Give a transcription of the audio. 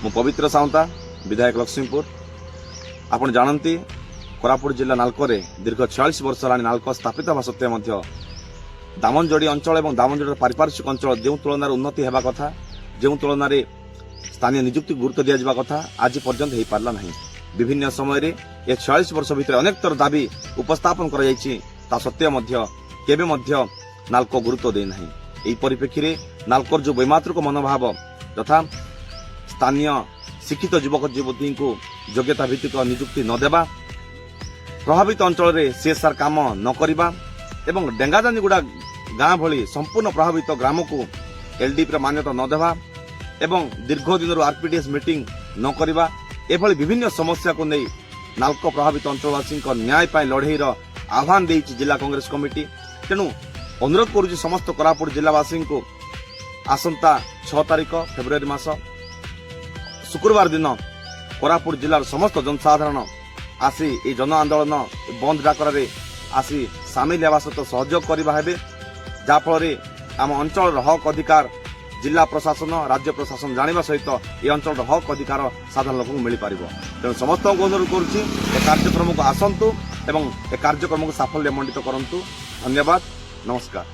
मु पवित्र साउंता विधायक लक्ष्मीपुर। आपण जानती कोरापुट जिला नालकोरे दीर्घ 46 वर्ष हेलाणी नालको स्थापित होगा सत्वे दामनजोड़ी अंचल और दामनजोड़ी पारिपार्श्विक अंचल जो तुलन उन्नति होगा कथा जो तुलन स्थानीय नियुक्ति गुरुत्व दि जावा कथा आज पर्यंत हो पारला नहीं। विभिन्न समय ये 46 वर्ष भितर अनेक तर दाबी उपस्थापन कर सत्वे केबे नालको गुरुत्व दे नहीं। यही परिप्रेक्षी में नालकोर जो वैमात्रिक मनोभाव तथा स्थानीय शिक्षित युवक युवती को योग्यता भित्तिक नियुक्ति न देवा, प्रभावित अंचल में सीएसआर काम न करवा एवं डेंगाजानीगुड़ा गाँ भली संपूर्ण प्रभावित ग्राम को एलडीपी मान्यता न देवा एवं दीर्घ दिन आरपीडीएस मीटिंग न करवा एभली विभिन्न समस्या को नहीं नालको प्रभावित अंचलवासी न्याय पाई लड़ई आह्वान देती जिला कांग्रेस कमिटी। तेणु अनुरोध करुच्ची समस्त कोरापुट जिलावासी को आसंता 6 तारिख फेब्रुआरी मास शुक्रवार दिन कोरापुट जिलार समस्त जनसाधारण आसी ये जन आंदोलन बंद डाकर आसी सामिल होगा सहित सहयोग करवा हेबे, जाफल आम अंचल हक अधिकार जिला प्रशासन राज्य प्रशासन जाना सहित ये अंचल हक अधिकार साधारण लोक मिल पार। तेणु समस्त अनुरोध करुच्ची कार्यक्रम को आसतु एवं कार्यक्रम को साफल्य मंडित करंतु। धन्यवाद, नमस्कार।